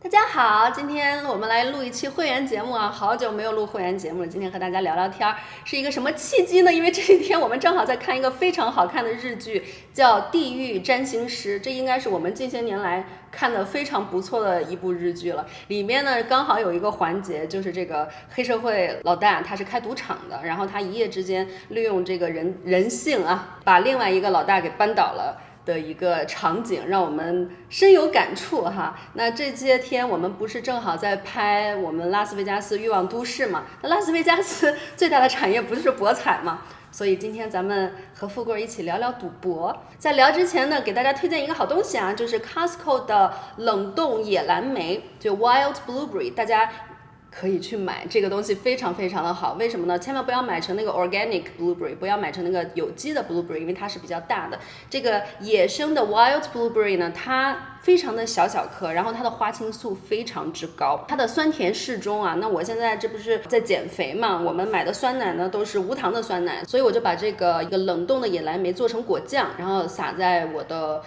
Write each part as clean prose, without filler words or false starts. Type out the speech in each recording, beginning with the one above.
大家好，今天我们来录一期会员节目啊，好久没有录会员节目了。今天和大家聊聊天，是一个什么契机呢？因为这一天我们正好在看一个非常好看的日剧，叫《地狱占星师》，这应该是我们近些年来看的非常不错的一部日剧了。里面呢，刚好有一个环节，就是这个黑社会老大他是开赌场的，然后他一夜之间利用这个人性啊，把另外一个老大给扳倒了。的一个场景让我们深有感触哈。那这些天我们不是正好在拍我们拉斯维加斯欲望都市嘛？那拉斯维加斯最大的产业不就是博彩嘛？所以今天咱们和富贵一起聊聊赌博。在聊之前呢，给大家推荐一个好东西啊，就是 Costco 的冷冻野蓝莓，就 Wild Blueberry， 大家可以去买这个东西，非常非常的好。为什么呢？千万不要买成那个 organic blueberry， 不要买成那个有机的 blueberry， 因为它是比较大的。这个野生的 wild blueberry 呢，它非常的小颗，然后它的花青素非常之高，它的酸甜适中啊。那我现在这不是在减肥嘛，我们买的酸奶呢都是无糖的酸奶，所以我就把这个一个冷冻的野蓝莓做成果酱，然后撒在我的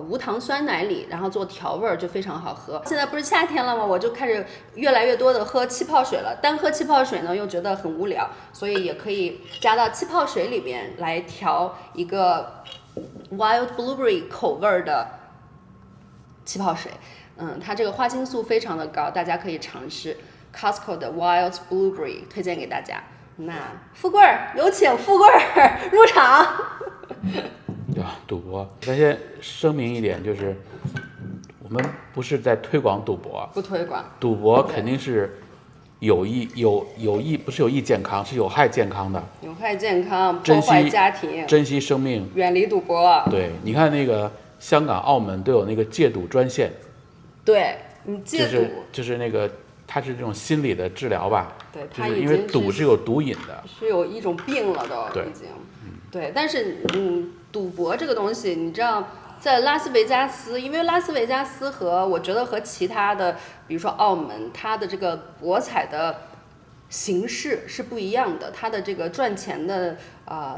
无糖酸奶里，然后做调味就非常好喝。现在不是夏天了吗？我就开始越来越多的喝气泡水了。单喝气泡水呢又觉得很无聊，所以也可以加到气泡水里边来调一个 wild blueberry 口味的气泡水。它这个花青素非常的高，大家可以尝试 Costco 的 wild blueberry， 推荐给大家。那富贵儿，有请富贵儿入场。赌博，咱先声明一点，就是我们不是在推广赌博，不推广。赌博肯定是有益，不是有益健康，是有害健康的。有害健康，破坏家庭，珍惜生命，远离赌博。对，你看那个香港、澳门都有那个戒赌专线。对，你戒赌就是那个，它是这种心理的治疗吧？对，就是因为赌是有毒瘾的，是有一种病了都已经。对，但是赌博这个东西，你知道，在拉斯维加斯，因为拉斯维加斯我觉得和其他的，比如说澳门，它的这个博彩的形式是不一样的，它的这个赚钱的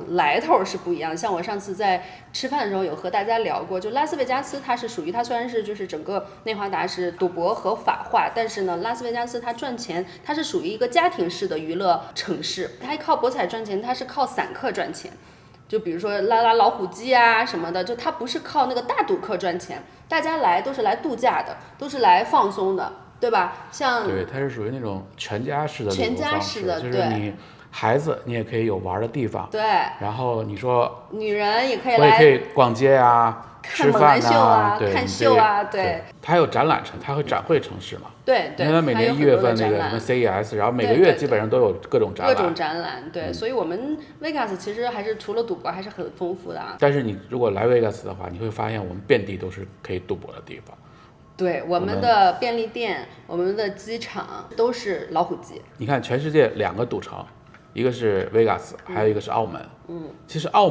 来头是不一样。像我上次在吃饭的时候有和大家聊过，就拉斯维加斯它是属于，它虽然是就是整个内华达是赌博合法化，但是呢，拉斯维加斯它赚钱，它是属于一个家庭式的娱乐城市，它靠博彩赚钱，它是靠散客赚钱。就比如说拉老虎机啊什么的，就它不是靠那个大赌客赚钱，大家来都是来度假的，都是来放松的，对吧？像对，它是属于那种全家式的旅游方式，全家式的，就是你孩子你也可以有玩的地方，对，然后你说女人也可以来，我也可以逛街啊。看猛男秀啊，看秀啊，对，它还有展览城，它会展会城市嘛？对对，因为它每年1月份那个什么 CES， 然后每个月基本上都有各种展览。各种展览，对，所以我们 Vegas 其实还是除了赌博还是很丰富的啊。但是你如果来 Vegas 的话，你会发现我们遍地都是可以赌博的地方。对，我们的便利店、我们的机场都是老虎机。你看，全世界2个赌城，一个是 Vegas， 还有一个是澳门。其实澳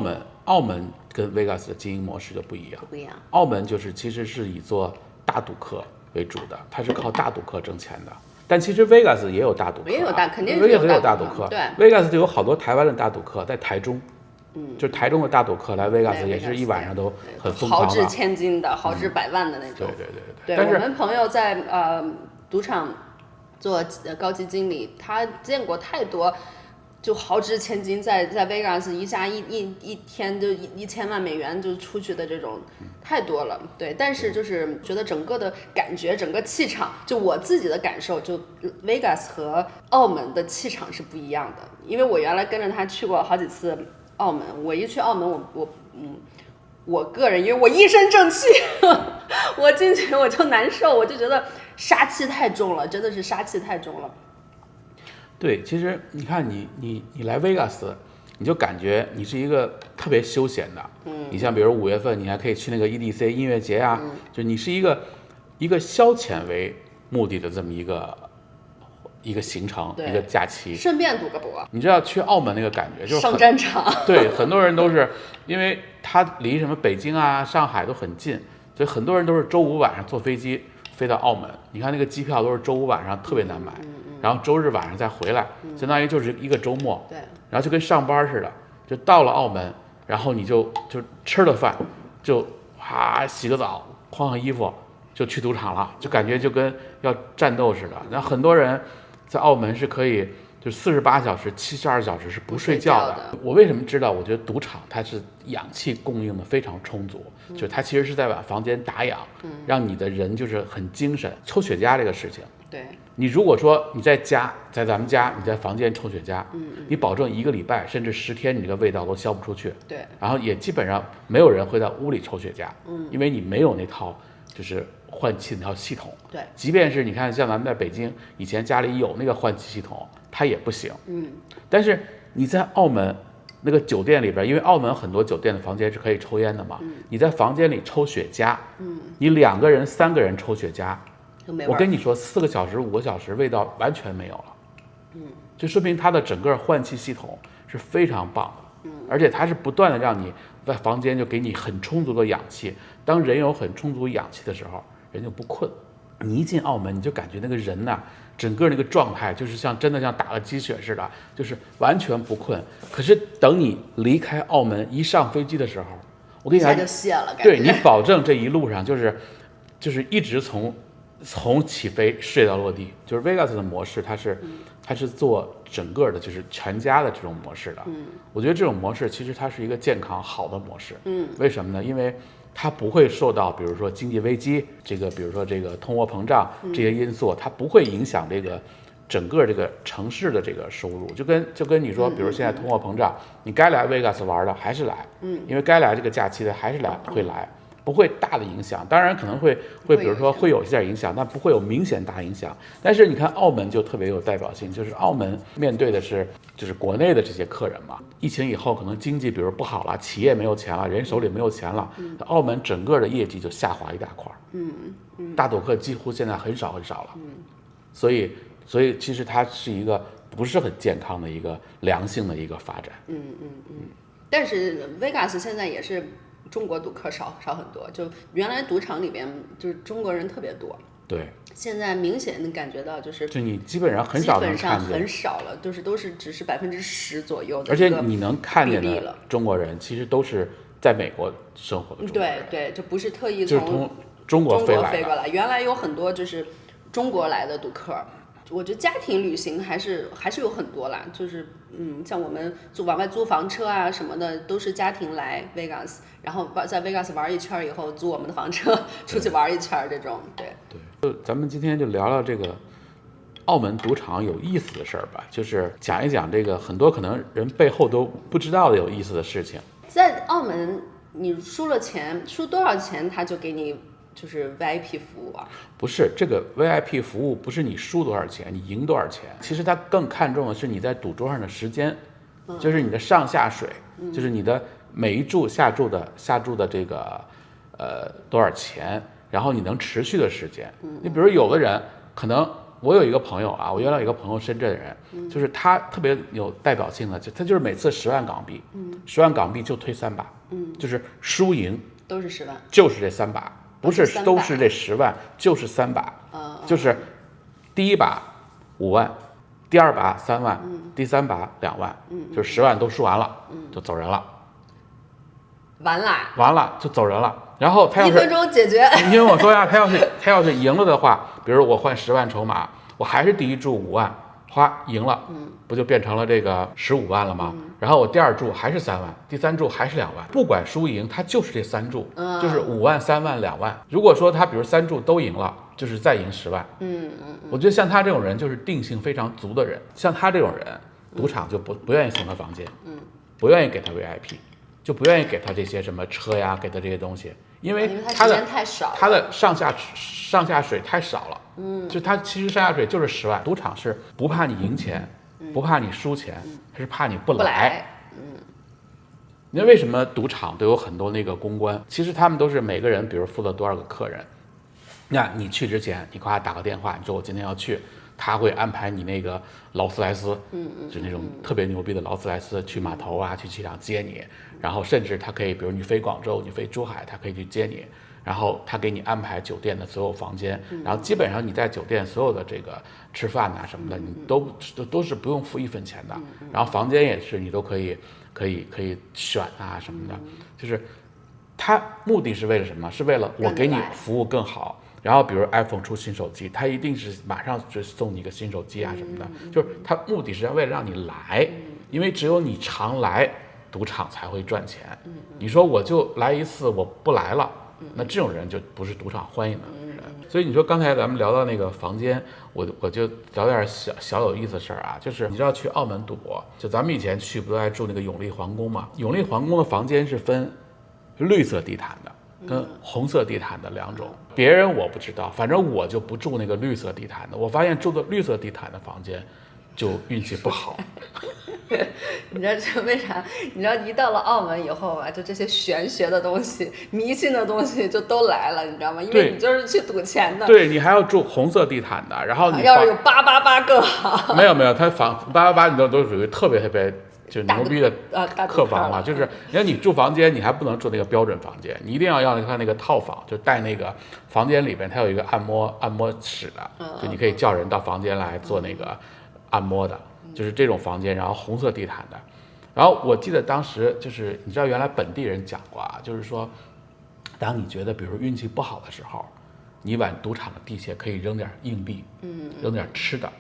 门跟 Vegas 的经营模式就不一样。不一样。澳门其实是以做大赌客为主的，它是靠大赌客挣钱的。但其实 Vegas 也有大赌客，也有肯定是有大赌客。对 ，Vegas 就有好多台湾的大赌客在台中。就是台中的大赌客来 Vegas 也是一晚上都很疯狂的，豪掷千金的，豪掷百万的那种。对。但是我们朋友在赌场做高级经理，他见过太多。就豪掷千金在 Vegas 一下一天就1000万美元就出去的这种太多了，对。但是就是觉得整个的感觉，整个气场，就我自己的感受，就 Vegas 和澳门的气场是不一样的。因为我原来跟着他去过好几次澳门，我一去澳门，我个人因为我一身正气，我进去我就难受，我就觉得杀气太重了，真的是杀气太重了。对，其实你看你来 Vegas， 你就感觉你是一个特别休闲的。你像比如5月份，你还可以去那个 EDC 音乐节啊，就你是一个消遣为目的的这么一个行程，一个假期，顺便赌个博。你知道去澳门那个感觉，就是上战场。对，很多人都是因为它离什么北京啊、上海都很近，所以很多人都是周5晚上坐飞机飞到澳门。你看那个机票都是周5晚上特别难买。然后周日晚上再回来，相当于就是一个周末。对，然后就跟上班似的，就到了澳门，然后你就吃了饭，就洗个澡，换换衣服，就去赌场了，就感觉就跟要战斗似的。然后很多人在澳门是可以就48小时、72小时是不睡觉的。我为什么知道？我觉得赌场它是氧气供应的非常充足，就是它其实是在把房间打氧，让你的人就是很精神。抽雪茄这个事情，对，你如果说你在咱们家，你在房间抽雪茄，你保证1个礼拜甚至10天，你这个味道都消不出去。对，然后也基本上没有人会在屋里抽雪茄，因为你没有那套就是换气那套系统。对，即便是你看像咱们在北京以前家里有那个换气系统，它也不行。但是你在澳门那个酒店里边，因为澳门很多酒店的房间是可以抽烟的嘛，你在房间里抽雪茄，你2个人、3个人抽雪茄，我跟你说4个小时、5个小时味道完全没有了。就说明它的整个换气系统是非常棒的，而且它是不断的让你在房间就给你很充足的氧气。当人有很充足氧气的时候，人就不困。你一进澳门，你就感觉那个人呐，整个那个状态就是真的像打了鸡血似的，就是完全不困。可是等你离开澳门一上飞机的时候，我跟你讲，就泄了，对你保证这一路上就是一直从起飞睡到落地。就是 Vegas 的模式，它是做整个的就是全家的这种模式的。我觉得这种模式其实它是一个健康好的模式。为什么呢？因为它不会受到比如说经济危机比如说这个通货膨胀这些因素，它不会影响这个整个这个城市的这个收入。就跟你说，比如现在通货膨胀，你该来 Vegas 玩的还是来，因为该来这个假期的还是会来，不会大的影响。当然可能会比如说会有一点影响，但不会有明显大影响。但是你看澳门就特别有代表性，就是澳门面对的就是国内的这些客人嘛。疫情以后可能经济比如不好了，企业没有钱了，人手里没有钱了，澳门整个的业绩就下滑一大块。大赌客几乎现在很少了。所以其实它是一个不是很健康的一个良性的一个发展。但是 Vegas 现在也是中国赌客少很多，就原来赌场里边就是中国人特别多。对，现在明显能感觉到就你基本上很少能看见，基本上很少了，都是只是10%左右的，而且你能看见的中国人其实都是在美国生活的中国人。对，这不是特意从中国飞过来。原来有很多就是中国来的赌客，我觉得家庭旅行还是有很多啦，就是像我们往外租房车啊什么的，都是家庭来 Vegas， 然后在 Vegas 玩一圈以后租我们的房车出去玩一圈这种。对，就咱们今天就聊聊这个澳门赌场有意思的事儿吧，就是讲一讲这个很多可能人背后都不知道的有意思的事情。在澳门你输多少钱他就给你就是 VIP 服务啊？不是，这个 VIP 服务不是你输多少钱你赢多少钱，其实他更看重的是你在赌桌上的时间，就是你的上下水，就是你的每一注下注的这个多少钱，然后你能持续的时间。你比如有的人可能，我有一个朋友啊，我原来有一个朋友深圳的人，就是他特别有代表性的，他就是每次10万港币，10万港币就推3把，就是输赢都是10万，就是这3把。不是都是这10万，就是3把，就是第一把5万，第2把3万，第3把2万，就是10万都输完了，就走人了，完了就走人了。然后他要是1分钟解决，你听我说呀，他要是赢了的话，比如我换10万筹码，我还是第一注5万，赢了，不就变成了这个15万了吗？然后我第2注还是3万，第3注还是2万，不管输赢，他就是这3注，就是5万、3万、2万。如果说他比如3注都赢了，就是再赢10万。我觉得像他这种人就是定性非常足的人，像他这种人，赌场就不愿意送他房间，不愿意给他 VIP， 就不愿意给他这些什么车呀，给他这些东西，因为他的上下水太少了。就他其实上下水就是10万，赌场是不怕你赢钱，不怕你输钱，他是怕你不来。你知道为什么赌场都有很多那个公关？其实他们都是每个人，比如负责多少个客人，那你去之前，你给他打个电话，你说我今天要去，他会安排你那个劳斯莱斯，就那种特别牛逼的劳斯莱斯去码头啊，去机场接你，然后甚至他可以，比如你飞广州，你飞珠海，他可以去接你。然后他给你安排酒店的所有房间，然后基本上你在酒店所有的这个吃饭啊什么的，你都是不用付1分钱的。然后房间也是你都可以选啊什么的，就是他目的是为了什么？是为了我给你服务更好，然后比如 iPhone 出新手机，它一定是马上就送你一个新手机啊什么的，就是它目的是为了让你来，因为只有你常来，赌场才会赚钱。你说我就来一次，我不来了，那这种人就不是赌场欢迎的人。所以你说刚才咱们聊到那个房间，我就聊点小有意思的事儿啊，就是你知道去澳门赌博，就咱们以前去不都爱住那个永利皇宫嘛？永利皇宫的房间是分绿色地毯的跟红色地毯的两种，别人我不知道，反正我就不住那个绿色地毯的。我发现住的绿色地毯的房间就运气不好。你知道这为啥？你知道一到了澳门以后啊，就这些玄学的东西、迷信的东西就都来了，你知道吗？因为你就是去赌钱的。对，你还要住红色地毯的，然后你要是有888更好。没有，它房888你都属于特别就牛逼的客房嘛，就是你看你住房间，你还不能住那个标准房间，你一定要看那个套房，就带那个房间里边它有一个按摩室的，就你可以叫人到房间来做那个按摩的，就是这种房间，然后红色地毯的。然后我记得当时就是你知道原来本地人讲过啊，就是说当你觉得比如说运气不好的时候，你往赌场的地下可以扔点硬币，扔点吃的。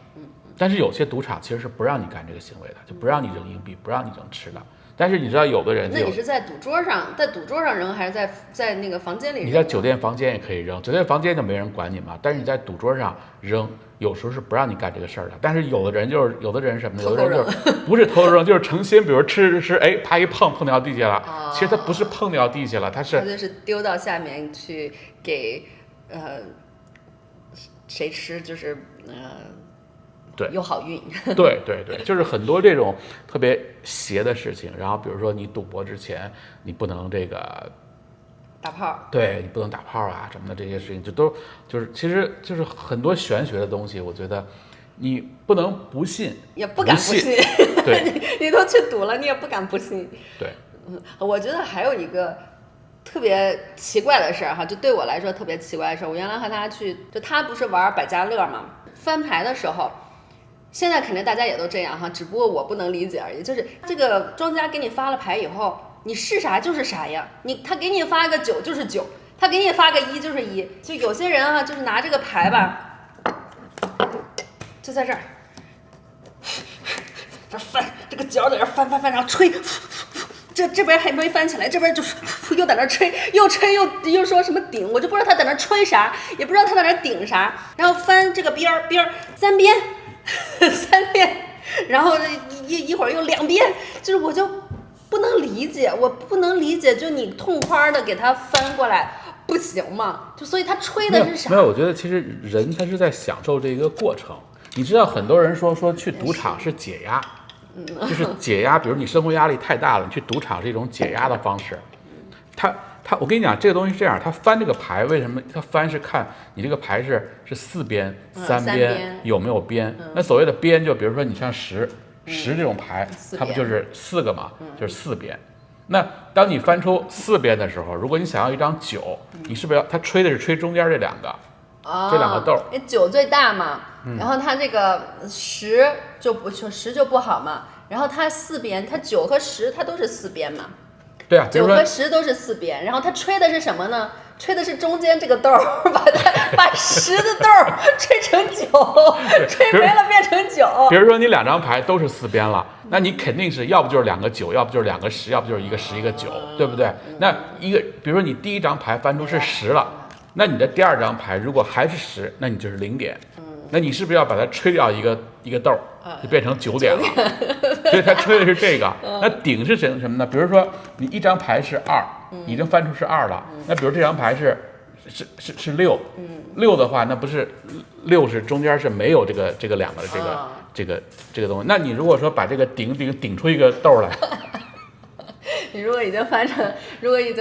但是有些赌场其实是不让你干这个行为的，就不让你扔硬币，不让你扔吃的。但是你知道有的人那你是在赌桌上扔，还是在那个房间里扔？你在酒店房间也可以扔，酒店房间就没人管你嘛。但是你在赌桌上扔，有时候是不让你干这个事儿的。但是有的人什么呢？有的人就是不是偷扔，就是诚心，比如吃，哎，啪一碰掉地下了。其实他不是碰掉地下了，他就是丢到下面去给谁吃，就是对，有好运。对，就是很多这种特别邪的事情。然后比如说你赌博之前，你不能这个打炮，对你不能打炮啊什么的，这些事情就是其实就是很多玄学的东西，我觉得你不能不信，也不敢不信。对，你都去赌了，你也不敢不信。对，我觉得还有一个特别奇怪的事儿哈，就对我来说特别奇怪的事儿。我原来和他去，就他不是玩百家乐嘛，翻牌的时候。现在肯定大家也都这样哈，只不过我不能理解而已。就是这个庄家给你发了牌以后，你是啥就是啥呀。他给你发个9就是9，他给你发个1就是1。就有些人啊，就是拿这个牌吧，就在这儿，这翻这个脚在这翻，然后吹，这边还没翻起来，这边就又在那吹，又吹又说什么顶，我就不知道他在那吹啥，也不知道他在那顶啥，然后翻这个边3边。3遍，然后一会儿又2遍，就是我就不能理解，就你痛快的给他翻过来不行吗？就所以他吹的是啥？没有，我觉得其实人他是在享受这个过程。你知道很多人说去赌场是解压，就是解压，比如你生活压力太大了，你去赌场是一种解压的方式。我跟你讲，这个东西是这样，他翻这个牌，为什么他翻是看你这个牌是4边、3边有没有边？那所谓的边，就比如说你像10这种牌，它不就是4个嘛，就是4边。那当你翻出4边的时候，如果你想要一张9，你是不是要他吹的是吹中间这两个，这两个豆？因为9最大嘛，然后他这个10就不好嘛，然后他4边，他9和10它都是4边嘛。对啊，9和10都是4边，然后他吹的是什么呢？吹的是中间这个豆，把10的豆吹成9，吹没了变成9。比如说你2张牌都是4边了，那你肯定是要不就是2个9，要不就是2个10，要不就是1个10一个9，对不对？那比如说你第一张牌翻出是10了，那你的第二张牌如果还是10，那你就是0点。那你是不是要把它吹掉一个豆，就变成9点了？所以它吹的是这个。那顶是什么呢？比如说你一张牌是2，已经翻出是2了。那比如这张牌是6，6的话，那不是6是中间是没有这个两个的这个东西。那你如果说把这个顶出一个豆来，你如果已经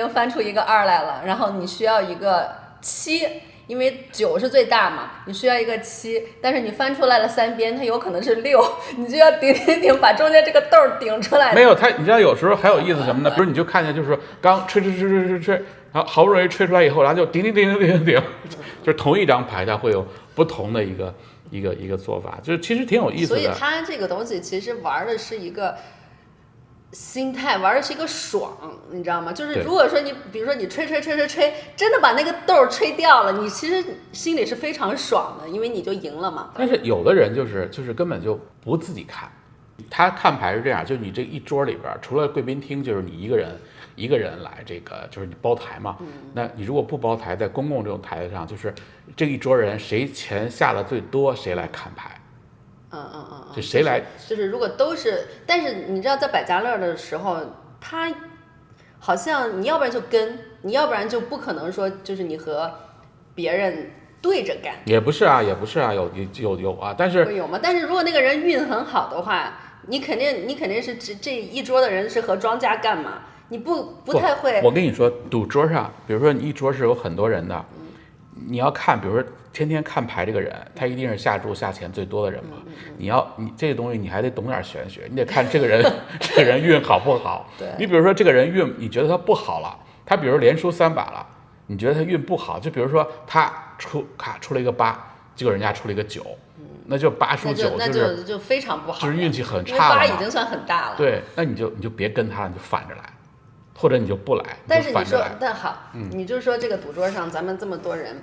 翻出一个2来了，然后你需要一个7。因为9是最大嘛，你需要一个7，但是你翻出来了3边，它有可能是6，你就要顶，把中间这个豆顶出来。没有，你知道有时候还有意思什么呢？比如你就看见就是说刚吹，然后好不容易吹出来以后，然后就顶，就是同一张牌它会有不同的一个做法，就是其实挺有意思的。所以它这个东西其实玩的是一个心态，玩的是一个爽，你知道吗？就是对如果说你，比如说你吹，真的把那个豆吹掉了，你其实心里是非常爽的，因为你就赢了嘛。但是有的人就是根本就不自己看，他看牌是这样，就是你这一桌里边，除了贵宾厅，就是你一个人来，这个就是你包台嘛。那你如果不包台，在公共这种台子上，就是这一桌人谁钱下的最多，谁来看牌。就谁来？就是如果都是，但是你知道，在百家乐的时候，他好像你要不然就跟，你要不然就不可能说就是你和别人对着干。也不是啊，有啊，但是会有吗？但是如果那个人运很好的话，你肯定是这一桌的人是和庄家干嘛？你不太会。我跟你说，赌桌上，比如说你一桌是有很多人的，你要看，比如说天天看牌这个人，他一定是下注下钱最多的人嘛。你这个东西你还得懂点玄学，你得看这个人这个人运好不好。对。你比如说这个人运，你觉得他不好了，他比如连输3把了，你觉得他运不好，就比如说他出了一个8，结果人家出了一个9，那就8输9就非常不好，就是运气很差了。8已经算很大了。对，那你就别跟他了，你就反着来。或者你就不来，但是你说，但好，你就说这个赌桌上咱们这么多人，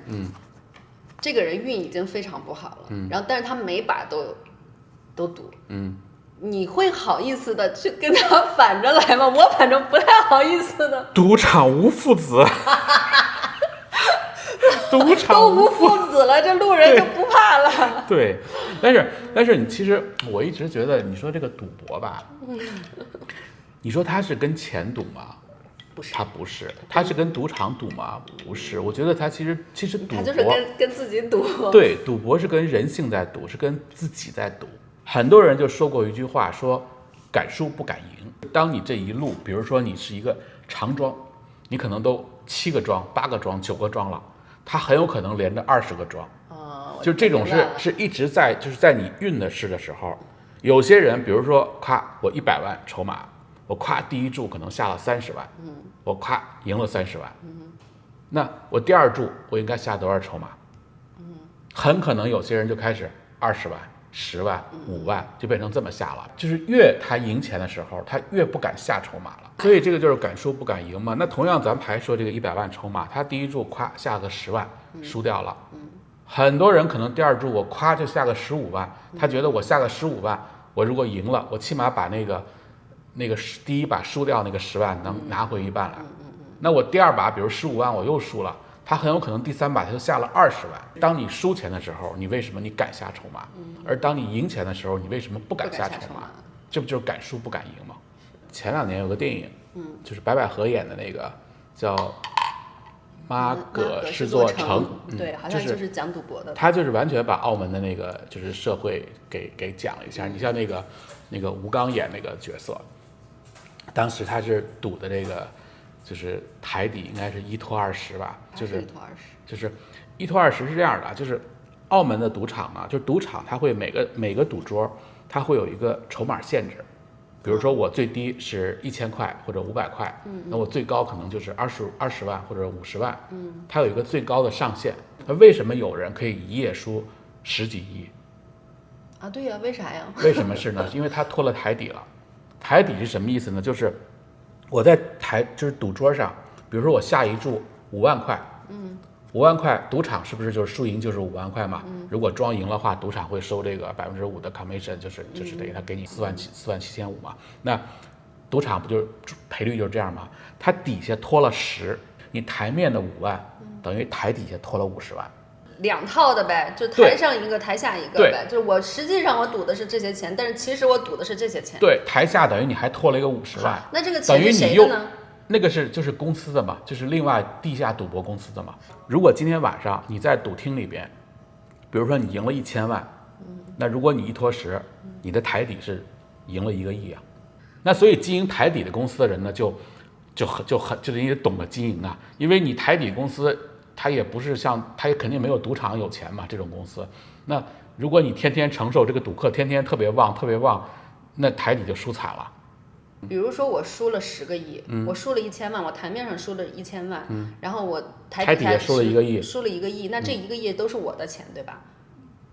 这个人运已经非常不好了，然后但是他每把都赌，你会好意思的去跟他反着来吗？我反正不太好意思的。赌场无父子，赌场都无父子了，这路人就不怕了。对，但是你其实我一直觉得，你说这个赌博吧，你说他是跟钱赌吗？不是，他不是，他是跟赌场赌吗？不是，我觉得他其实赌博，他就是跟自己赌。对，赌博是跟人性在赌，是跟自己在赌。很多人就说过一句话，说敢输不敢赢。当你这一路，比如说你是一个长庄，你可能都7个庄、8个庄、9个庄了，他很有可能连着20个庄。就这种是一直在，就是在你运的势的时候，有些人，比如说，我100万筹码。我第一注可能下了30万，我赢了30万，那我第二注我应该下多少筹码？很可能有些人就开始20万、10万、5万就变成这么下了，就是越他赢钱的时候，他越不敢下筹码了，所以这个就是敢输不敢赢嘛。那同样咱们还说这个100万筹码，他第一注下个10万，输掉了，很多人可能第二注我就下个15万，他觉得我下个15万，我如果赢了，我起码把那个第一把输掉那个10万能拿回1半来，那我第二把比如15万我又输了，他很有可能第3把他就下了20万。当你输钱的时候，你为什么你敢下筹码？而当你赢钱的时候，你为什么不敢下筹码？这不就是敢输不敢赢吗？前2年有个电影，就是白百合演的那个叫《妈葛是座城》，对，好像就是讲赌博的。他就是完全把澳门的那个就是社会给讲了一下。你像那个吴刚演那个角色。当时他是赌的这个，就是台底应该是1拖20吧，就是1拖20是这样的，就是澳门的赌场呢，就是赌场它会每个赌桌它会有一个筹码限制，比如说我最低是1000块或者500块，那我最高可能就是20万或者50万，它有一个最高的上限。那为什么有人可以一夜输10几亿？啊，对呀，为啥呀？为什么是呢？因为他拖了台底了。台底是什么意思呢？就是我在就是赌桌上，比如说我下一注5万块，5万块，赌场是不是就是输赢就是5万块嘛？如果庄赢的话，赌场会收这个5%的 commission，就是等于他给你4万7千5嘛。那赌场不就是赔率就是这样吗？他底下拖了10，你台面的5万，等于台底下拖了50万。2套的呗，就台上一个台下一个呗，就是我实际上我赌的是这些钱，但是其实我赌的是这些钱。对，台下等于你还拖了一个50万，那这个钱是谁的呢？那个就是公司的嘛，就是另外地下赌博公司的嘛。如果今天晚上你在赌厅里边，比如说你赢了1000万，那如果你1拖10，你的台底是赢了1个亿啊。那所以经营台底的公司的人呢，就是因为懂得经营啊，因为你台底公司。他也不是他也肯定没有赌场有钱嘛，这种公司。那如果你天天承受这个赌客天天特别旺，那台底就输惨了。比如说我输了10个亿，我输了1000万，我台面上输了1000万，然后我台底下输了1个亿，输了1个亿，那这1个亿都是我的钱，对吧？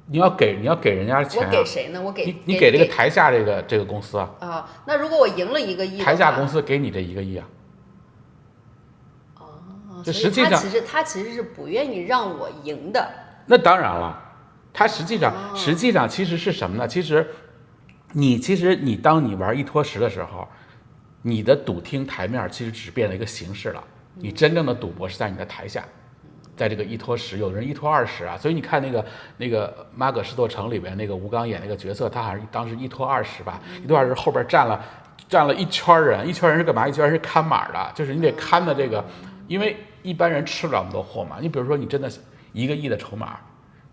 你要给人家钱、啊，我给谁呢？我给你给这个台下这个公司啊。啊，那如果我赢了1个亿，台下公司给你这1个亿啊。就实际上他其实是不愿意让我赢的。那当然了，他实际上其实是什么呢？其实你当你玩1+10的时候，你的赌厅台面其实只变了一个形式了。你真正的赌博是在你的台下，在这个1+10，有人1+20啊。所以你看那个《马可仕途城》里边那个吴刚演那个角色，他好像当时1+20吧，1+20后边站了一圈人，一圈人是干嘛？一圈人是看码的，就是你得看的这个，因为一般人吃不了那么多货嘛。你比如说你真的1个亿的筹码，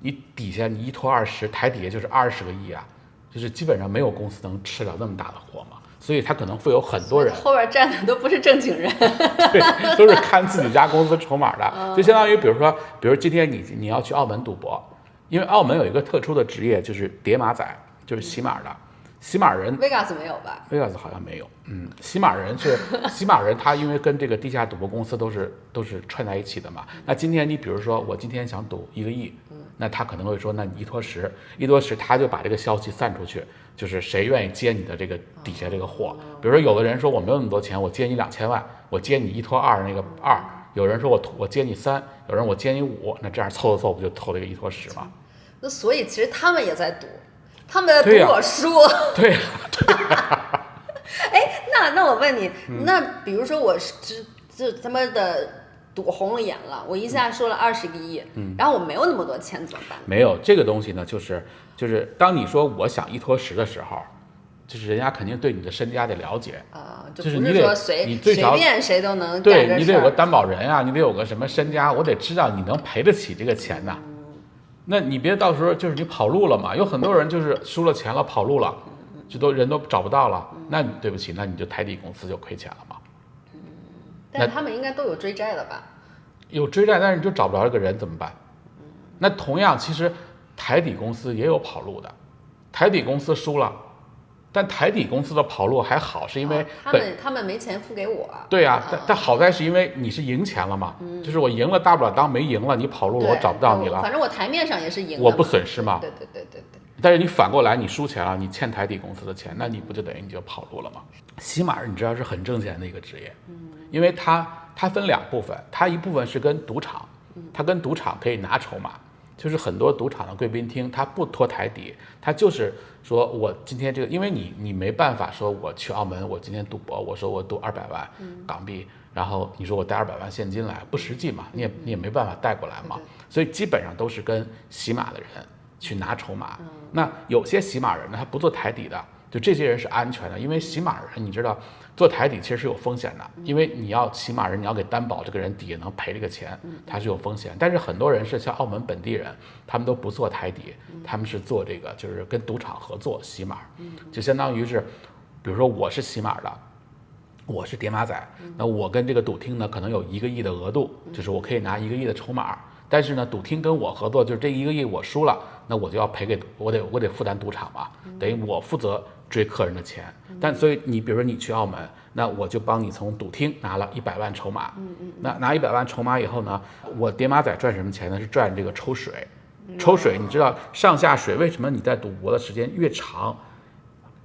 你底下你1+20，台底下就是20个亿啊，就是基本上没有公司能吃了那么大的货嘛。所以他可能会有很多人，后边站的都不是正经人，对，都是看自己家公司筹码的，就相当于比如今天你要去澳门赌博，因为澳门有一个特殊的职业就是叠码仔，就是洗码的。洗码人 Vegas 没有吧 ？Vegas 好像没有。洗码人，他因为跟这个地下赌博公司都是串在一起的嘛。那今天你比如说我今天想赌1个亿，那他可能会说，那你1+10，他就把这个消息散出去，就是谁愿意接你的这个底下这个货。比如说有的人说我没有那么多钱，我接你2000万，我接你1+2那个2，有人说我接你3，有人我接你5，那这样凑不就凑了一个1+10吗？那所以其实他们也在赌。他们在赌我输，对呀。哎，那我问你，那比如说我是他妈的赌红了眼了，我一下说了20个亿，然后我没有那么多钱怎么办？没有这个东西呢，就是当你说我想1+10的时候，就是人家肯定对你的身家得了解啊，就是你得随便谁都能干这事儿，对，你得有个担保人啊，你得有个什么身家，我得知道你能赔得起这个钱呐。那你别到时候就是你跑路了嘛，有很多人就是输了钱了跑路了，人都找不到了，那对不起，那你就台底公司就亏钱了嘛。但是他们应该都有追债的吧？有追债，但是你就找不着这个人怎么办？那同样，其实台底公司也有跑路的，台底公司输了，但台底公司的跑路还好，是因为他们没钱付给我。对呀，但好在是因为你是赢钱了嘛，就是我赢了大不了当没赢了，你跑路了我找不到你了，反正我台面上也是赢的，我不损失嘛。对。但是你反过来你输钱了，你欠台底公司的钱，那你不就等于你就跑路了吗？洗码你知道是很挣钱的一个职业，因为它分2部分，它一部分是跟赌场，它跟赌场可以拿筹码。就是很多赌场的贵宾厅，他不拖台底，他就是说我今天这个，因为你没办法说我去澳门，我今天赌博，我说我赌200万港币，然后你说我带200万现金来，不实际嘛，你也没办法带过来嘛，所以基本上都是跟洗码的人去拿筹码。那有些洗码人呢，他不做台底的，就这些人是安全的，因为洗码人你知道做台底其实是有风险的，因为你要洗码人，你要给担保这个人底下能赔这个钱，他是有风险。但是很多人是像澳门本地人，他们都不做台底，他们是做这个就是跟赌场合作洗码，就相当于是，比如说我是洗码的，我是叠码仔，那我跟这个赌厅呢可能有1个亿的额度，就是我可以拿1个亿的筹码。但是呢，赌厅跟我合作，就是这1个亿我输了，那我就要赔给我得负担赌场嘛，等于我负责追客人的钱。但所以你比如说你去澳门，那我就帮你从赌厅拿了100万筹码，那拿100万筹码以后呢，我叠码仔赚什么钱呢？是赚这个抽水。抽水，你知道上下水为什么你在赌博的时间越长，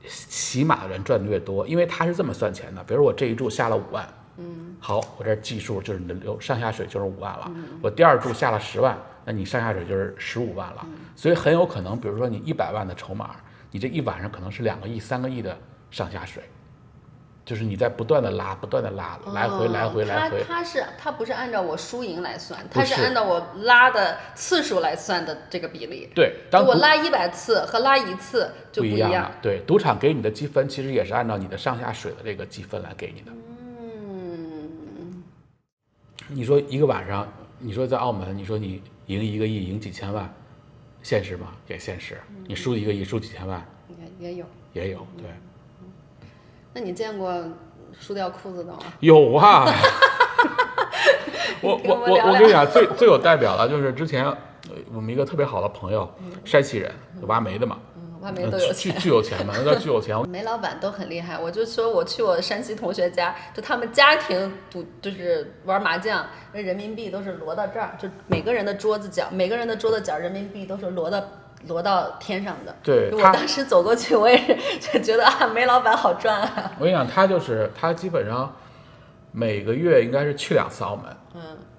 洗码的人赚的越多？因为他是这么算钱的，比如我这一注下了5万。好，我这计数就是你的上下水就是5万了。我第2注下了10万，那你上下水就是15万了。所以很有可能，比如说你100万的筹码，你这一晚上可能是2个亿、3个亿的上下水，就是你在不断的拉，来回。他不是按照我输赢来算，他是按照我拉的次数来算的这个比例。对，我拉100次和拉1次就不一样了。对，赌场给你的积分其实也是按照你的上下水的这个积分来给你的。你说一个晚上，你说在澳门，你说你赢1个亿，赢几千万，现实吗？也现实。你输1个亿，输几千万，也有，对。那你见过输掉裤子的吗？有啊。我跟你讲，最有代表的就是之前我们一个特别好的朋友，山西人，挖煤的嘛。挖煤都有钱，巨有钱嘛，那叫巨有钱。煤老板都很厉害，我就说我去我山西同学家，就他们家庭就是玩麻将，那人民币都是摞到这儿，就每个人的桌子角人民币都是摞到摞到天上的。对，我当时走过去，我也是就觉得啊，煤老板好赚啊。我跟你讲，他基本上每个月应该是去2次澳门。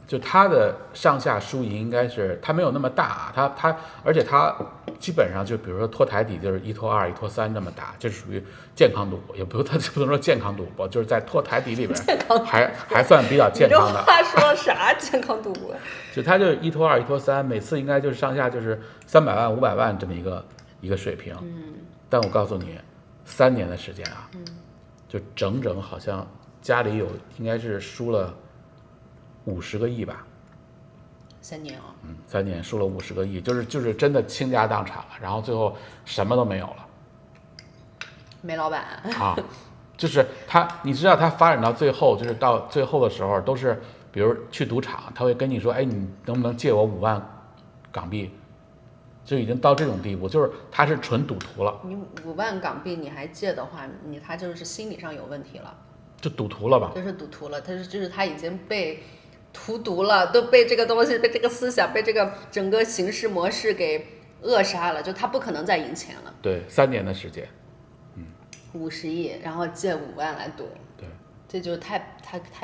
就他的上下输赢应该是他没有那么大啊，而且他基本上就比如说拖台底就是1拖21拖3这么打，这属于健康赌博，也不能说健康赌博，就是在拖台底里边还算比较健康的。你这话说啥健康赌博？就他就是1拖21拖3，每次应该就是上下就是300万500万这么一个水平。但我告诉你，3年的时间啊，就整整好像家里应该是输了50个亿吧，3年啊，3年输了50个亿，就是真的倾家荡产了，然后最后什么都没有了。煤老板啊，就是你知道他发展到最后，就是到最后的时候，都是比如去赌场，他会跟你说，哎，你能不能借我5万港币？就已经到这种地步，就是他是纯赌徒了。你5万港币你还借的话，他就是心理上有问题了，就赌徒了吧？就是赌徒了，就是他已经被荼毒了，都被这个东西、被这个思想、被这个整个行事模式给扼杀了，就他不可能再赢钱了。对，3年的时间，50亿，然后借5万来赌，对，这就太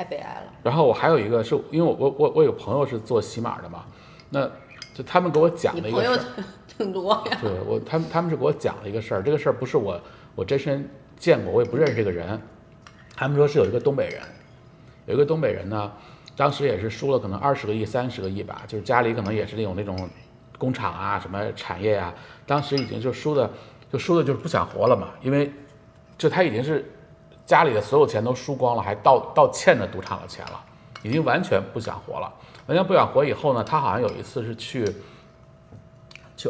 悲哀了。然后我还有一个是因为我有朋友是做洗码的嘛，那就他们给我讲的一个事儿，你朋友挺多呀。对他们是给我讲了一个事儿，这个事儿不是我真身见过，我也不认识这个人。他们说是有一个东北人呢，当时也是输了可能20个亿30个亿吧，就是家里可能也是那种工厂啊什么产业啊，当时已经就输的就是不想活了嘛，因为就他已经是家里的所有钱都输光了，还倒欠的赌场的钱了，已经完全不想活了。完全不想活以后呢，他好像有一次是去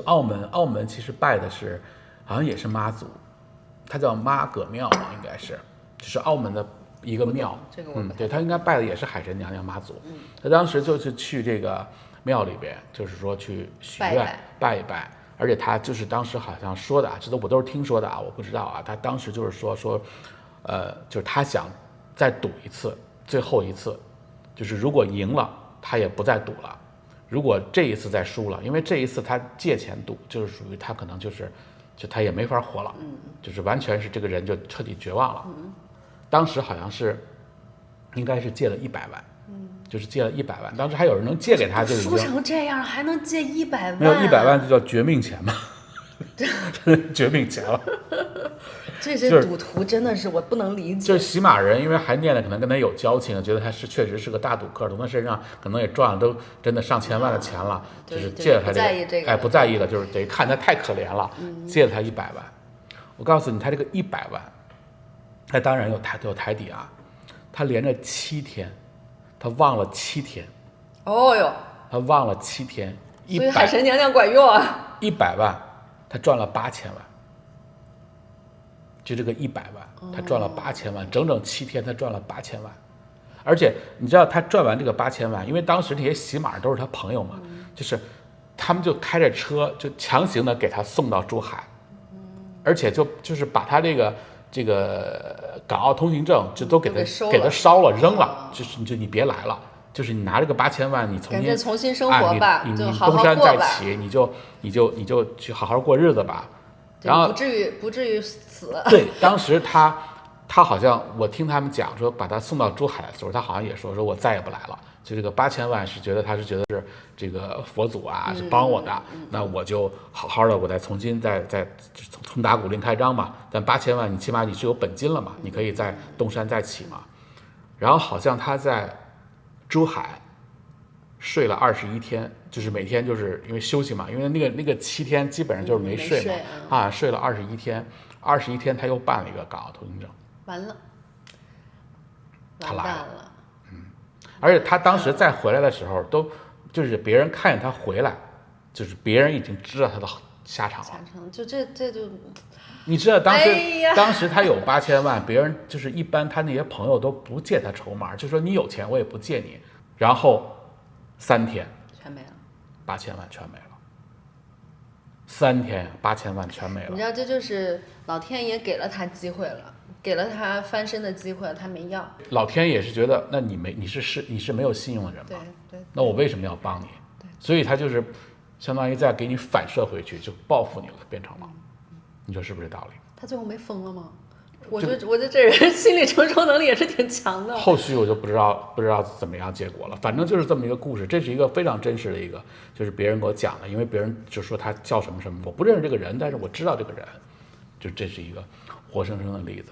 澳门其实拜的是好像也是妈祖，他叫妈葛庙嘛，应该是就是澳门的一个庙。这个我对，他应该拜的也是海神娘娘妈祖。他当时就是去这个庙里边，就是说去许愿拜一拜，而且他就是当时好像说的啊，这我都是听说的啊，我不知道啊。他当时就是说，就是他想再赌一次，最后一次，就是如果赢了，他也不再赌了。如果这一次再输了，因为这一次他借钱赌，就是属于他可能就他也没法活了，就是完全是这个人就彻底绝望了。当时好像是应该是借了100万，就是借了100万，当时还有人能借给他，就已经输成这样还能借100万？没有100万就叫绝命钱嘛，绝命钱了。这些赌徒真的是我不能理解。就是洗码人，因为还念的可能跟他有交情，觉得他确实是个大赌客，从他身上可能也赚了都真的上千万的钱了，就是借了他这个，哎，不在意了，就是得看他太可怜了，借了他100万。我告诉你，他这个100万，他当然有台底啊，他连着7天，他忘了7天。哦哟，他忘了7天，所以海神娘娘管用啊。100万，他赚了8000万。就这个100万，他赚了8000万，整整7天他赚了8000万，而且你知道他赚完这个8000万，因为当时这些洗码都是他朋友嘛，就是他们就开着车就强行的给他送到珠海，而且就是把他这个港澳通行证就都给他烧了扔了，就是你别来了，就是你拿这个8000万，你重新生活吧，你就好好东山过吧，再起，你就去好好过日子吧。然后不至于死。对，当时他好像我听他们讲说，把他送到珠海的时候，他好像也说我再也不来了。就这个8000万是觉得是这个佛祖啊是帮我的，那我就好好的，我再重新再从打鼓另开张嘛。但8000万你起码你是有本金了嘛，你可以再东山再起嘛。然后好像他在珠海睡了21天，就是每天就是因为休息嘛，因为那个7天基本上就是没睡嘛，睡了21天，21天他又办了一个港澳通行证，完了，他来了，而且他当时再回来的时候，就是别人看见他回来，就是别人已经知道他的下场了，就这就，你知道当时他有8000万，别人就是一般他那些朋友都不借他筹码，就说你有钱我也不借你，然后3天全没了，8000万全没了。3天8000万全没了。你知道，这就是老天爷给了他机会了，给了他翻身的机会，他没要。老天爷是觉得，那你是没有信用的人吗？对。那我为什么要帮你？所以他就是相当于再给你反射回去，就报复你了，变成了，你说是不是道理？他最后没疯了吗？我觉得这人心理承受能力也是挺强的。后续我就不知道怎么样结果了，反正就是这么一个故事，这是一个非常真实的一个，就是别人给我讲的，因为别人就说他叫什么什么，我不认识这个人，但是我知道这个人，就这是一个活生生的例子。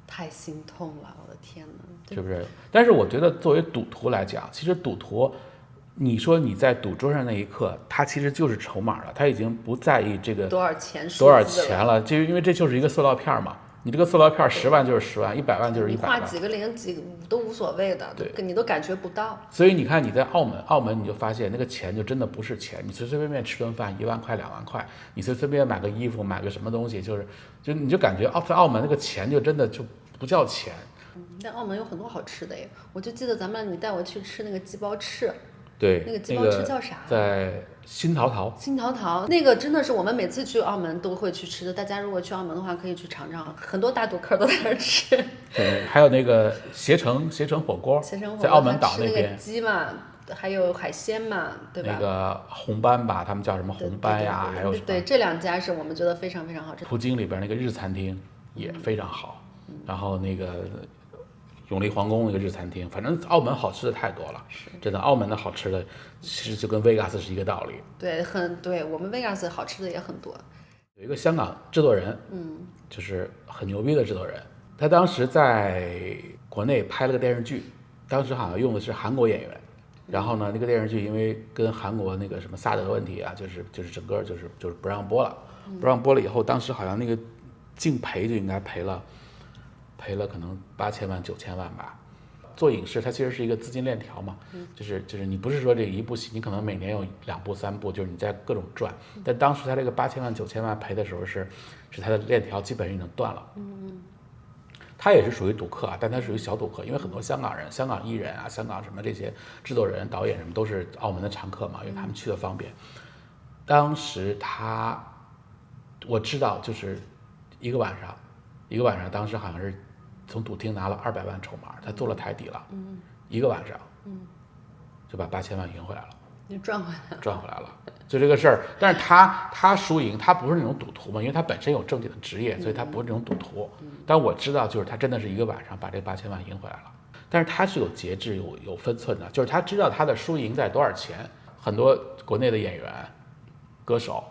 太心痛了，我的天哪，是不是？但是我觉得作为赌徒来讲，其实赌徒，你说你在赌桌上那一刻，他其实就是筹码了，他已经不在意这个多少钱了，就因为这就是一个塑料片嘛。你这个塑料片10万就是10万，100万就是100万，你画几个零几个都无所谓的，对，你都感觉不到。所以你看你在澳门你就发现那个钱就真的不是钱，你随随便便吃顿饭1万块2万块，你随随便买个衣服买个什么东西，你就感觉在澳门那个钱就真的就不叫钱。但澳门有很多好吃的耶，我就记得你带我去吃那个鸡包翅。对，那个鸡包翅叫啥？在新桃桃。新桃桃那个真的是我们每次去澳门都会去吃的，大家如果去澳门的话可以去尝尝，很多大赌客都在那儿吃。对，还有那个携程火锅，在澳门岛那边。那个鸡嘛，还有海鲜嘛，对吧？那个红斑吧，他们叫什么红斑呀？还有对，这2家是我们觉得非常非常好吃。葡京里边那个日餐厅也非常好，然后那个永利皇宫那个日餐厅，反正澳门好吃的太多了，真的，澳门的好吃的其实就跟 Vegas 是一个道理。对，我们 Vegas 好吃的也很多。有一个香港制作人，就是很牛逼的制作人，他当时在国内拍了个电视剧，当时好像用的是韩国演员，然后呢，那个电视剧因为跟韩国那个什么萨德问题啊，就是整个就是不让播了，不让播了以后，当时好像那个净赔就应该赔了可能8000万9000万吧。做影视它其实是一个资金链条嘛，就是你不是说这一部戏你可能每年有2部3部，就是你在各种赚，但当时他这个8000万9000万赔的时候是他的链条基本上已经断了。他也是属于赌客啊，但他属于小赌客，因为很多香港人、香港艺人啊、香港什么这些制作人、导演什么都是澳门的常客嘛，因为他们去的方便。当时我知道就是一个晚上，当时好像是从赌厅拿了200万筹码，他做了台底了，一个晚上，就把8000万赢回来了，你赚回来了，就这个事儿。但是他输赢，他不是那种赌徒嘛，因为他本身有正经的职业，所以他不是那种赌徒。但我知道，就是他真的是一个晚上把这8000万赢回来了。但是他是有节制、有分寸的，就是他知道他的输赢在多少钱。很多国内的演员、歌手，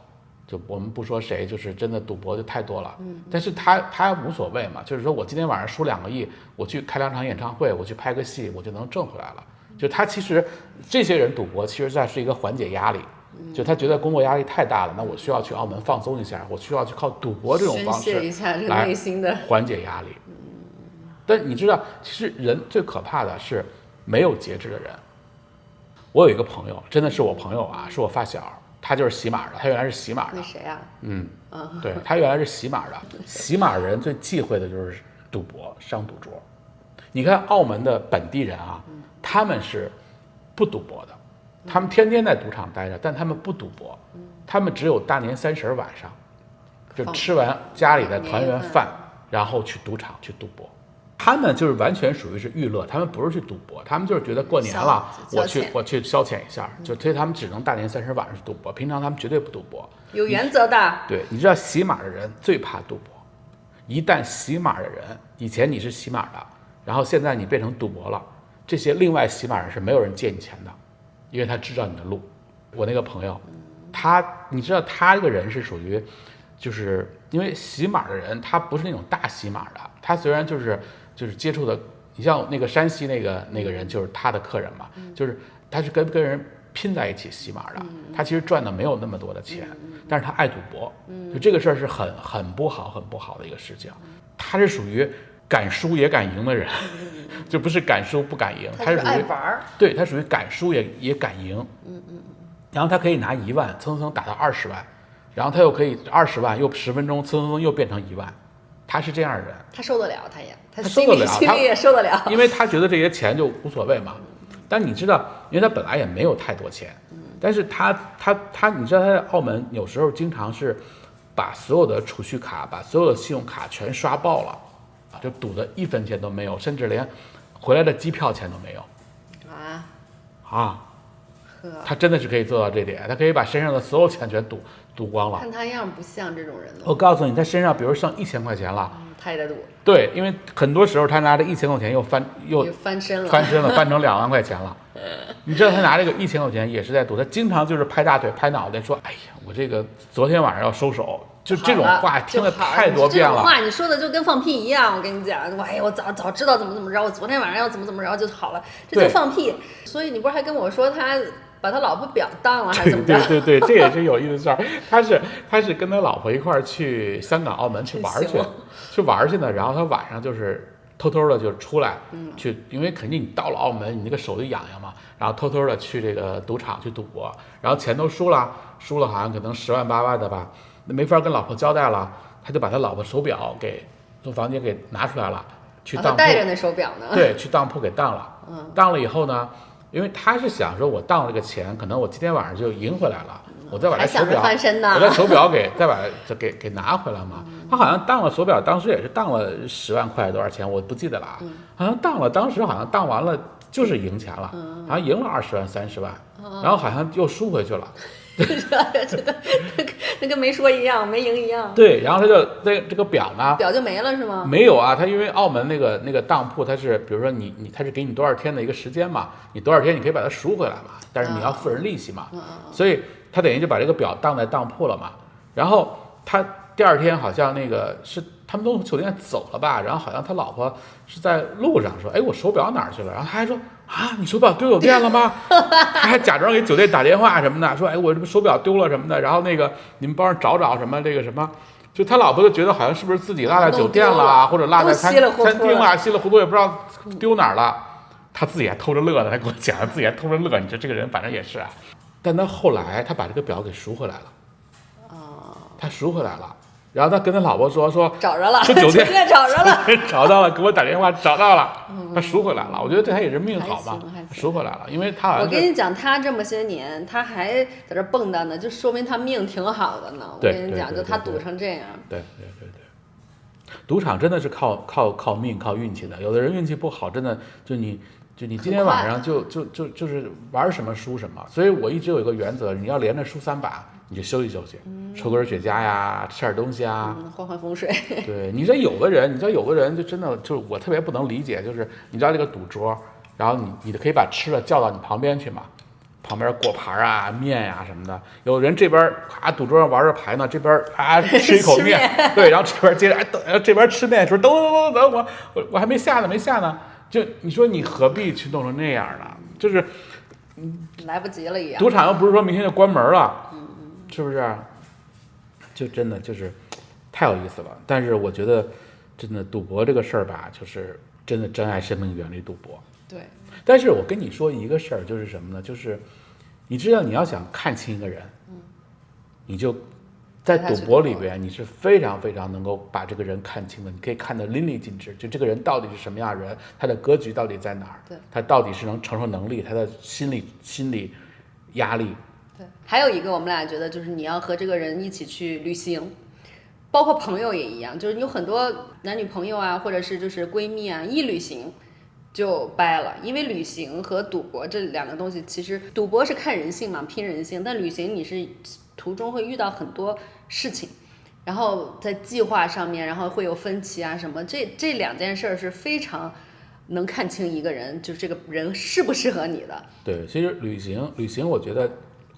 就我们不说谁，就是真的赌博就太多了。但是他无所谓嘛，就是说我今天晚上输2个亿，我去开2场演唱会，我去拍个戏，我就能挣回来了。就他其实这些人赌博，其实在是一个缓解压力。就他觉得工作压力太大了，那我需要去澳门放松一下，我需要去靠赌博这种方式宣泄一下这个内心的缓解压力。但你知道，其实人最可怕的是没有节制的人。我有一个朋友，真的是我朋友啊，是我发小，他就是洗码的，他原来是洗码的。那谁啊？对，他原来是洗码的。洗码人最忌讳的就是赌博，上赌桌。你看澳门的本地人啊，他们是不赌博的，他们天天在赌场待着，但他们不赌博，他们只有大年30晚上，就吃完家里的团圆饭，然后去赌场去赌博。他们就是完全属于是娱乐，他们不是去赌博，他们就是觉得过年了，我去消遣一下，所以他们只能大年30晚上去赌博，平常他们绝对不赌博，有原则的。对，你知道洗码的人最怕赌博，一旦洗码的人，以前你是洗码的，然后现在你变成赌博了，这些另外洗码人是没有人借你钱的，因为他知道你的路。我那个朋友，你知道他这个人是属于，就是因为洗码的人，他不是那种大洗码的，他虽然就是接触的，你像那个山西那个人就是他的客人嘛，就是他是跟人拼在一起洗码的，他其实赚的没有那么多的钱，但是他爱赌博，就这个事儿是很不好的一个事情。他是属于敢输也敢赢的人，就不是敢输不敢赢，他是属于爱玩，对，他属于敢输也敢赢，然后他可以拿1万蹭蹭打到20万，然后他又可以20万又10分钟蹭蹭又变成1万。他是这样的人，他受得了，他受得了，心里也受得了，因为他觉得这些钱就无所谓嘛。但你知道，因为他本来也没有太多钱，但是他你知道他在澳门有时候经常是把所有的储蓄卡、把所有的信用卡全刷爆了，就赌的1分钱都没有，甚至连回来的机票钱都没有。他真的是可以做到这点，他可以把身上的所有钱全赌光了。看他样不像这种人的。我告诉你，他身上比如剩1000块钱了，他也在赌。对，因为很多时候他拿着1000块钱又翻身了，翻成2万块钱了。你知道他拿这个1000块钱也是在赌，他经常就是拍大腿拍脑袋说：“哎呀，我这个昨天晚上要收手。”就这种话听了太多遍了。这种话你说的就跟放屁一样，我跟你讲，哎呀，我早知道怎么着，我昨天晚上要怎么着就好了，这就放屁。所以你不是还跟我说他把他老婆表当了还是怎么着？对，这也是有意思的事儿。他是跟他老婆一块儿去香港、澳门去玩去呢，然后他晚上就是偷偷的就出来，去，因为肯定你到了澳门，你那个手就痒痒嘛，然后偷偷的去这个赌场去赌博，然后钱都输了好像可能10万8万的吧。没法跟老婆交代了，他就把他老婆手表给从房间给拿出来了，去当铺。他带着那手表呢？对，去当铺给当了。当了以后呢，因为他是想说，我当了这个钱，可能我今天晚上就赢回来了，我再把这手表，我再手表再把给拿回来嘛。他好像当了手表，当时也是当了10万块多少钱，我不记得了啊。好像当时好像当完了就是赢钱了，好像赢了20万30万，然后好像又输回去了。那跟没说一样，没赢一样。对，然后他就这个表呢，表就没了是吗？没有啊，他因为澳门那个当铺，他是比如说他是给你多少天的一个时间嘛，你多少天你可以把它赎回来嘛，但是你要付人利息嘛，所以他等于就把这个表当在当铺了嘛。然后他第二天好像那个是他们都从酒店走了吧，然后好像他老婆是在路上说，哎，我手表哪儿去了？然后他还说啊，你手表丢酒店了吗？他还假装给酒店打电话什么的，说哎，我这手表丢了什么的，然后那个你们帮着找什么这个什么，就他老婆就觉得好像是不是自己落在酒店了，或者落在餐厅了，稀里糊涂也不知道丢哪儿了。他自己还偷着乐呢，他跟我讲自己还偷着乐，你说这个人反正也是啊。但他后来他把这个表给赎回来了，他赎回来了。然后他跟他老婆说找着了，说酒店找着了，找到了，给我打电话找到了，他赎回来了。我觉得这他也是命好吧，赎回来了，因为他好像我跟你讲，他这么些年他还在这蹦跶呢，就说明他命挺好的呢。我跟你讲，就他赌成这样。对，赌场真的是靠命靠运气的，有的人运气不好，真的就你今天晚上就是玩什么输什么。所以我一直有一个原则，你要连着输3把。你就休息休息，抽根雪茄呀，吃点东西啊，换风水。对，你知道有个人就真的就是我特别不能理解，就是你知道这个赌桌，然后你可以把吃的叫到你旁边去嘛，旁边果盘啊、面呀什么的。有人这边赌桌上玩着牌呢，这边吃一口面，对，然后这边接着等这边吃面，说等我还没下呢，就你说你何必去弄成那样呢？就是来不及了一样。赌场又不是说明天就关门了。是不是？就真的就是太有意思了。但是我觉得，真的赌博这个事儿吧，就是真的珍爱生命，远离赌博。对。但是我跟你说一个事儿，就是什么呢？就是你知道，你要想看清一个人，你就在赌博里边，你是非常非常能够把这个人看清的。你可以看得淋漓尽致，就这个人到底是什么样的人，他的格局到底在哪儿？对，他到底是能承受能力，他的心理压力。还有一个我们俩觉得就是你要和这个人一起去旅行，包括朋友也一样，就是有很多男女朋友啊，或者是就是闺蜜啊，一旅行就掰了。因为旅行和赌博这两个东西，其实赌博是看人性嘛，拼人性，但旅行你是途中会遇到很多事情，然后在计划上面，然后会有分歧啊什么，这两件事是非常能看清一个人，就这个人适不适合你的。对，其实旅行我觉得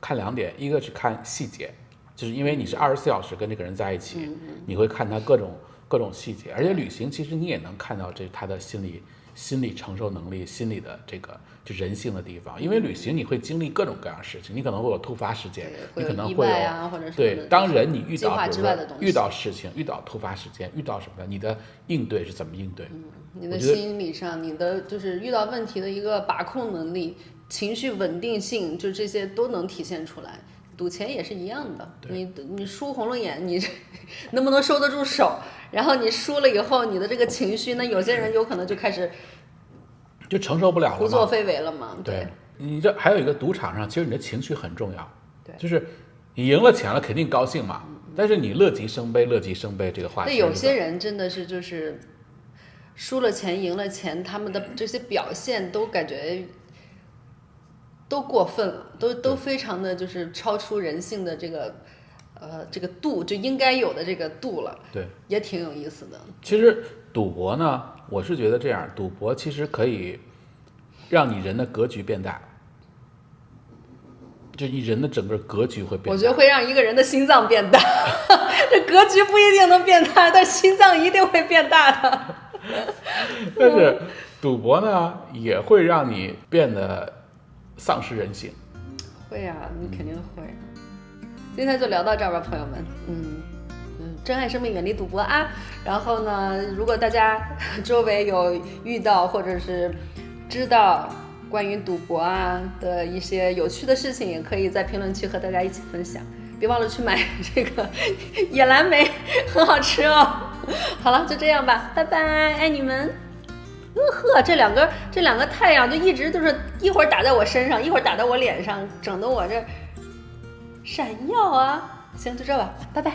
看2点，一个是看细节，就是因为你是24小时跟这个人在一起，你会看他各种细节，而且旅行其实你也能看到他的心理承受能力，心理的这个就人性的地方。因为旅行你会经历各种各样的事情，你可能会有突发事件，你可能会有或者是对，当人你遇到遇到事情，遇到突发事件，遇到什么，你的应对是怎么应对？你的心理上，你的就是遇到问题的一个把控能力。情绪稳定性，就这些都能体现出来。赌钱也是一样的，你输红了眼，你能不能收得住手？然后你输了以后，你的这个情绪，那有些人有可能就开始就承受不了了，胡作非为了嘛。对，你这还有一个赌场上，其实你的情绪很重要。对，就是你赢了钱了，肯定高兴嘛。但是你乐极生悲这个话题。对，有些人真的是就是输了钱赢了钱，他们的这些表现都感觉。都过分了，都非常的就是超出人性的这个度，就应该有的这个度了。对，也挺有意思的。其实赌博呢，我是觉得这样，赌博其实可以让你人的格局变大，就你人的整个格局会变大。我觉得会让一个人的心脏变大，这格局不一定能变大，但心脏一定会变大的。但是赌博呢，也会让你变得丧失人性。会啊，你肯定会。今天就聊到这儿吧，朋友们。珍爱生命，远离赌博啊！然后呢，如果大家周围有遇到或者是知道关于赌博啊的一些有趣的事情，也可以在评论区和大家一起分享。别忘了去买这个野蓝莓，很好吃哦。好了，就这样吧，拜拜，爱你们。这两个太阳就一直就是一会儿打在我身上，一会儿打在我脸上，整得我这闪耀啊！行，就这吧，拜拜。